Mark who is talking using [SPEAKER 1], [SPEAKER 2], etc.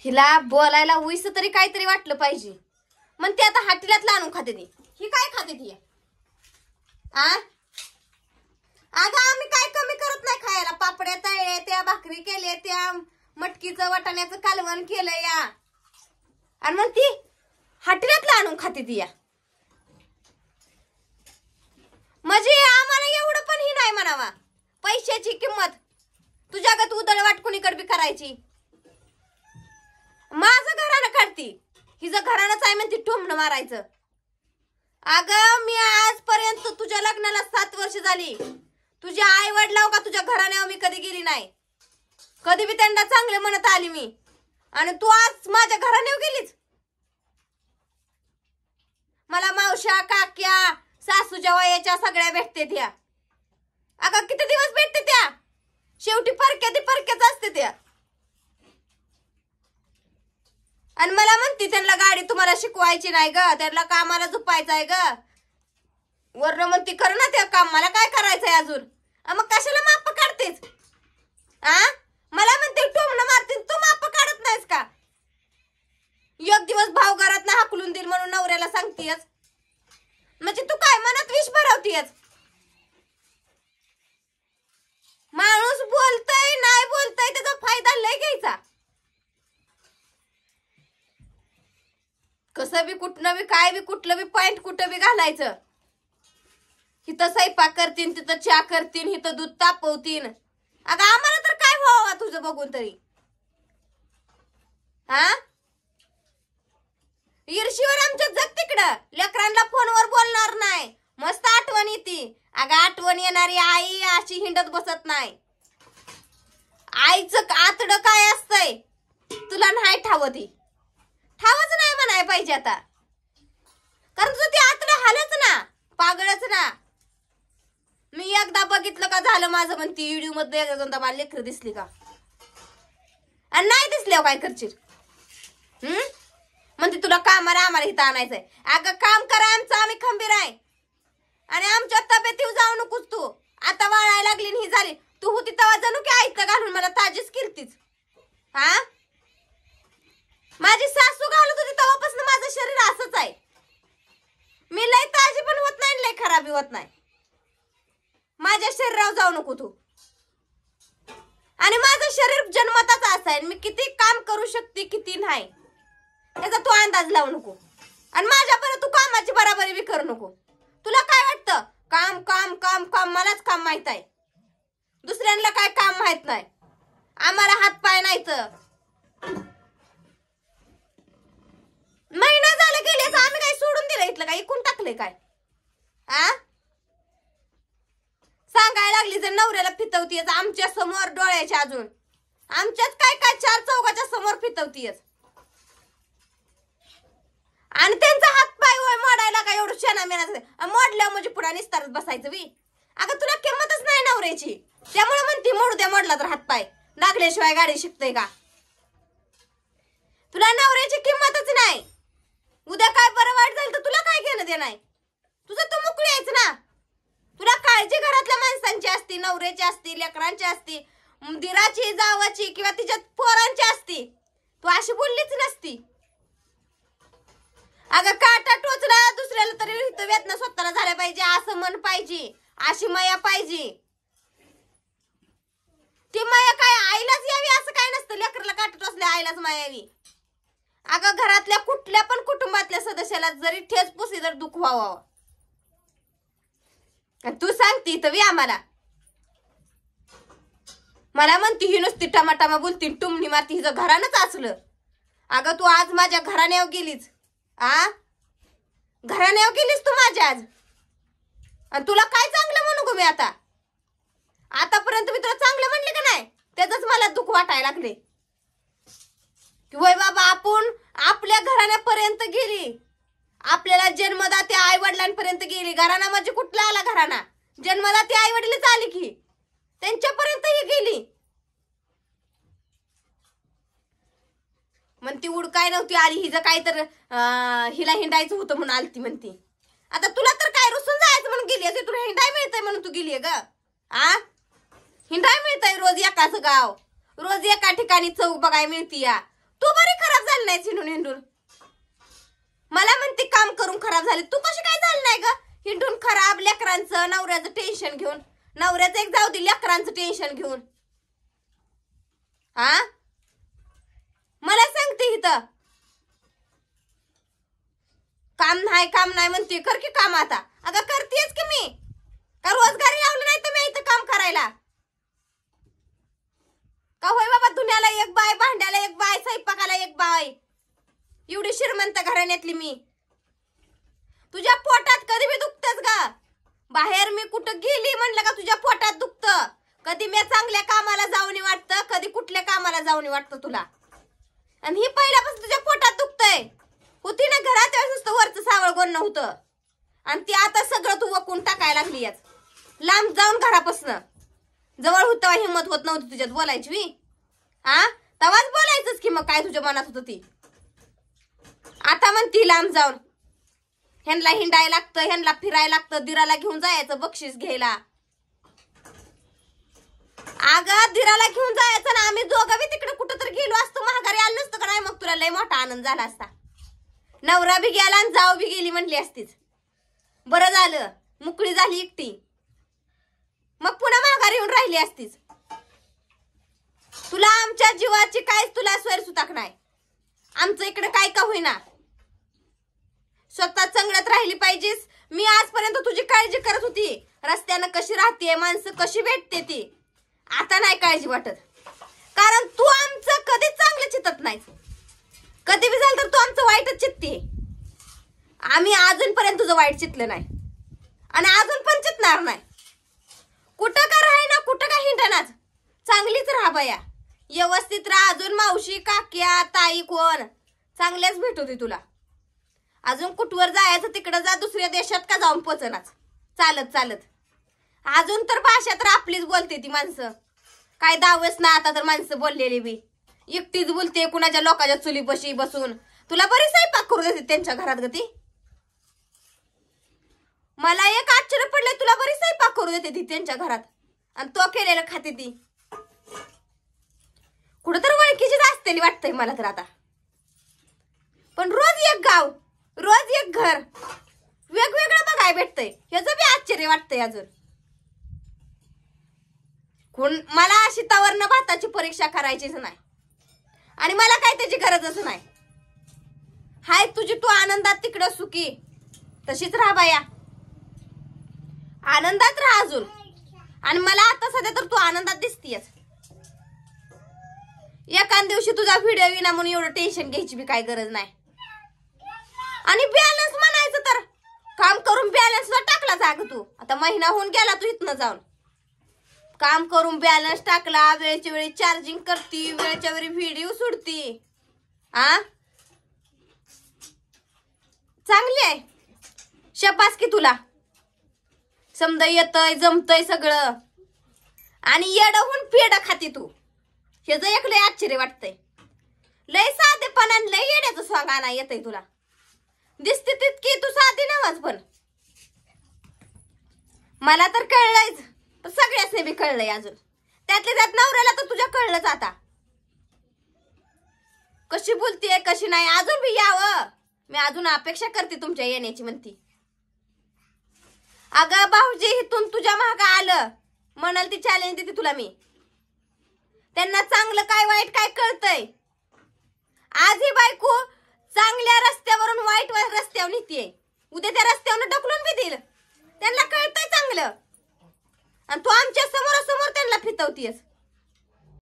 [SPEAKER 1] हिला बोलायला उईस तरी काहीतरी वाटलं पाहिजे. मग ते आता हाटीलात आणून खाते ती. ही काय खाते ती? अगं आम्ही काय कमी करत नाही खायला. पापड्या तळल्या त्या, भाकरी केल्या त्या, मटकीचं वाटाण्याचं कालवण केलं या, आणि मग ती हाटीलातला आणून खाते ती या. म्हणजे आम्हाला एवढं पण ही नाही म्हणावा पैशाची किंमत. तुझ्या गत उदळ वाटकुणीकडे बी करायची. माझं घरानं काढती, हिचं घरानंच आहे म्हणती टोमणं मारायचं. अगं मी आजपर्यंत तुझ्या लग्नाला 7 वर्ष झाली. तुझ्या आई वडिलाव का तुझ्या घराण्यावर मी कधी गेली नाही. कधी बी त्यांना चांगले म्हणत आली मी, आणि तू आज माझ्या घराण्यावर गेलीच. मला मावश्या, काक्या, सासूच्या वयाच्या सगळ्या भेटते त्या. अगं किती दिवस भेटते त्या? शेवटी परक्या ती परक्याच असते त्या. आणि मला म्हणती त्यांना गाडी तुम्हाला शिकवायची नाही ग, त्यांना कामाला झुपायचं आहे ग. वर्ण म्हणती कर ना ते काम, मला काय करायचंय अजून. मग कशाला माप काढतेस? मला म्हणते टोमणं मारते, तू माप काढत नाहीस का? एक दिवस भाव घरात ना हाकलून देईल म्हणून नवऱ्याला सांगतेस. म्हणजे तू काय मनात विष भरवतेस? माणूस बोलतय नाही बोलतय त्याचा फायदा लय घ्यायचा. कसं बी कुठनं बी काय बी कुठलं बी पॉइंट कुठं बी घालायचं. इथं स्वयंपाक करतीन, तिथं चहा करतीन, इथं दूध तापवतीन. अगं आम्हाला तर काय व्हावं तुझं बघून तरी. ईर्षीवर आमच्या जग तिकडं. लेकरांना फोनवर बोलणार नाही. मस्त आठवण येते. अगं आठवण येणारी आई अशी हिंडत बसत नाही. आईचं आतडं काय असतंय तुला नाही ठावती. ठावच नाही म्हणाय पाहिजे आता, कारण तुझं ते आतडं हालच ना, पागळच ना. मी एकदा बघितलं का झालं माझं म्हणती. व्हिडिओ मध्ये एकदा दोनदा मला लेकर दिसली का, आणि नाही दिसल्यावर काय करशील? म्हणते तुला कामाला आम्हाला इथं आणायचंय. अगं काम करा आमचं, आम्ही खंबीर आहे. आणि आमच्या तब्येतीवर जाऊ नकोस तू. आता वाळायला लागली ही झाली. तू होती तेव्हा जणू की आईचं घालून मला ताजीच केलतीच. माझी सासू घालत होती तेव्हापासून माझं शरीर असंच आहे. मी लय ताजी पण होत नाही, लय खराबी होत नाही. माझ्या शरीरावर जाऊ नको तू. आणि माझं शरीर जन्मताच असं आहे. मी किती काम करू शकते किती नाही त्याचा तू अंदाज लावू नको. आणि माझ्यापर्यंत तू कामाची बराबरी बी करू नको. तुला काय वाटतं? काम काम काम काम, मलाच काम माहित आहे, दुसऱ्यांना काय काम माहित नाही. आम्हाला हात पाय नाहीत. महिना झालं गेले तर आम्ही काय सोडून दिलं इथलं काय इकून टाकले काय? सांगायला लागली जर नवऱ्याला फितवतीयस आमच्या समोर डोळ्याच्या, अजून आमच्याच काय काय 4 चौघाच्या समोर फितवतीयस. आणि त्यांचा हात पाय वय मोडायला काय एवढं शेणा मेनाचं मोडल्यावर म्हणजे पुढे निस्तारच बसायचं बी. अगं तुला किंमतच नाही नवऱ्याची, त्यामुळे म्हणती मोडू द्या, मोडला तर हात पाय, लागल्याशिवाय गाडी शिकतय का? तुला नवऱ्याची किंमतच नाही. उद्या काय बरं वाईट झालं तर तुला काय घेणं देणं आहे? तुझं तू मोकळी आहेस ना. तुला काळजी घरातल्या माणसांची असती, नवऱ्याची असती, लेकरांची असती, दिराची, जावाची किंवा तिच्या पोरांची असती. तू अशी बोललीच नसती. अगं काटा टोचला दुसऱ्याला तरी इथं वेदना स्वतःला झाल्या पाहिजे असं मन पाहिजे, अशी माया पाहिजे. ती माया काय आईलाच यावी असं काय नसतं. लेकराला काटा टोचल्या आईलाच माया यावी. अगं घरातल्या कुठल्या पण कुटुंबातल्या सदस्याला जरी ठेच पुसली तर दुःख व्हावं. तू सांगती तर आम्हाला. मला म्हणती ही नुसती टमाटामा बोलती, टुमणी मारती, हिचं घरानंच असलं. अगं तू आज माझ्या घराण्यावर गेलीच. घराण्यावर गेलीस तू माझ्या आज. आणि तुला काय चांगलं म्हणू गो मी आता? आतापर्यंत मी तुला चांगलं म्हणले का नाही? त्याच मला दुःख वाटायला लागले. वय बाबा आपण आपल्या घराण्यापर्यंत गेली, आपल्याला जन्मदाते आई वडिलांपर्यंत गेली. घराणा म्हणजे कुठला आला घराणा? जन्मदाते आई वडीलच आली की त्यांच्यापर्यंत ही गेली. म्हणती उडकाय नव्हती आली, हिचं काय तर हिला हिंडायचं होतं म्हणून आलती म्हणती. आता तुला तर काय रुसून जायचं म्हणून गेली असे? तुला हिंडाय मिळतंय म्हणून तू गेली ग? हिंडाय मिळतंय रोज एकाच गाव, रोज एका ठिकाणी चौक बघाय मिळती या. तू बरी खराब झाली नाही हिंडून हिंडून. मला म्हणते काम करून खराब झाले, तू कशी काय झाली नाही ग हिंडून खराब? लेकरांचं नवऱ्याचं टेन्शन घेऊन, नवऱ्याचं एक जाऊ दे, लेकरांचं टेन्शन घेऊन. हा मला सांगते इथं काम नाही म्हणते. कर की काम आता. अगं करतेच की मी. का रोजगारी लावलं नाही तर मी इथं काम करायला का? होय बाबा, दुनियाला एक बाय, भांड्याला एक बाय, स्वयंपाकाला एक बाय. एवढी श्रीमंत घराण्यातली मी. तुझ्या पोटात कधी बी दुखतच ग. बाहेर मी कुठं गेली म्हणलं का तुझ्या पोटात दुखत. कधी मी चांगल्या कामाला जाऊन वाटतं, कधी कुठल्या कामाला जाऊन वाटतं तुला. आणि ही पहिल्यापासून तुझ्या पोटात दुखतय. होती ना घरात नुसतं वरचं सावळ गोन नव्हतं, आणि ती आता सगळं तू वकून टाकायला लागली. लांब जाऊन घरापासून जवळ होत हिंमत होत नव्हती तुझ्यात बोलायची. हा तवाच बोलायचंच की मग काय तुझ्या मनात होत ती. आता म्हणती लांब जाऊन. ह्यांना हिंडायला लागतं, ह्यांना फिरायला लागतं, दिराला घेऊन जायचं बक्षीस घ्यायला. अगं दिराला घेऊन जायचं ना, आम्ही दोघं बी तिकडे कुठं तर गेलो असतो, महागारी आलं नसतं का नाही, मग तुला लय मोठा आनंद झाला असता. नवरा बी गेला आणि जाऊ बी गेली म्हणली असतीच. बरं झालं मुकळी झाली एकटी. मग पुन्हा महागारी येऊन राहिली असतीच. तुला आमच्या जीवाची काहीच तुला स्वैरसुताक नाही. आमचं इकडे काय का होईना, स्वतः चांगल्यात राहिली पाहिजेस. मी आजपर्यंत तुझी काळजी करत होती, रस्त्यानं कशी राहते, माणसं कशी भेटते ती. आता नाही काळजी वाटत, कारण तू आमचं कधीच चांगलं चितत नाही. कधी बी झालं तर तू आमचं वाईटच चित्ते. आम्ही अजूनपर्यंत तुझं वाईट चितलं नाही आणि अजून पण चितणार नाही. कुठं का राही ना, कुठं का हिंडणार, चांगलीच राहा बाया, व्यवस्थित राहा. अजून मावशी, काक्या, ताई कोण चांगल्याच भेटवते तुला. अजून कुठवर जायचं तिकडं जा, दुसऱ्या देशात का जाऊन पोचनाच चालत चालत. अजून तर भाषा तर आपलीच बोलते ती माणसं. काय दावस ना आता तर माणसं बोललेली बी एकटीच बोलते, कुणाच्या लोकांच्या चुलीपाशी बसून. तुला बरी स्वयंपाक करू देते त्यांच्या घरात गती. मला एक आश्चर्य पडलंय, तुला बरी स्वयंपाक करू देते ती त्यांच्या घरात, आणि तो केलेलं खाते ती. कुठं तर वळखीचीच असतेली वाटतंय मला तर आता. पण रोज एक गाव, रोज एक घर, वेगवेगळं बघाय भेटतंय, ह्याचं बी आश्चर्य वाटतंय अजून. मला अशी तवर्ण भाताची परीक्षा करायचीच नाही, आणि मला काय त्याची गरजच नाही. हाय तुझी तू आनंदात तिकडं सुखी, तशीच राहा बाया, आनंदात राहा अजून. आणि मला आता सध्या तर तू आनंदात दिसतीयस. एखाद दिवशी तुझा व्हिडिओ विना म्हणून एवढं टेन्शन घ्यायची बी काय गरज नाही. आणि बॅलन्स म्हणायचं तर काम करून बॅलन्स टाकला जाग तू. आता महिना होऊन गेला तू इथनं जाऊन. काम करून बॅलन्स टाकला, वेळच्या वेळी चार्जिंग करती, वेळच्या वेळी व्हिडिओ सोडती. आ चांगली आहे, शबास की तुला. समजा येतय जमतय सगळं, आणि येडहून पेड खाती तू. हे जर एक लय आश्चर्य वाटतंय. लय साधेपणान लय येड्याचं स्वांगाना येतय तुला. दिसते तितकी तू साधी नवाज, पण मला तर कळलंयच, सगळ्याच बी कळलंय अजून. त्यातल्या त्यात नवऱ्याला तर तुझ्या कळलंच आता. कशी बोलतीये कशी नाही. अजून बी यावं, मी अजून अपेक्षा करते तुमच्या येण्याची म्हणती. अगं भाऊजी इथून तुझ्या मागं आलं म्हणाल ती चॅलेंज देते तुला मी. त्यांना चांगलं काय वाईट काय कळतंय. आज ही बायको चांगल्या रस्त्यावरून वाईट रस्त्यावर नेतीये, उद्या त्या रस्त्यावर ढकलून बी देईल. त्यांना कळतंय चांगलं, आणि तू आमच्या समोरासमोर त्यांना फितवतीयस.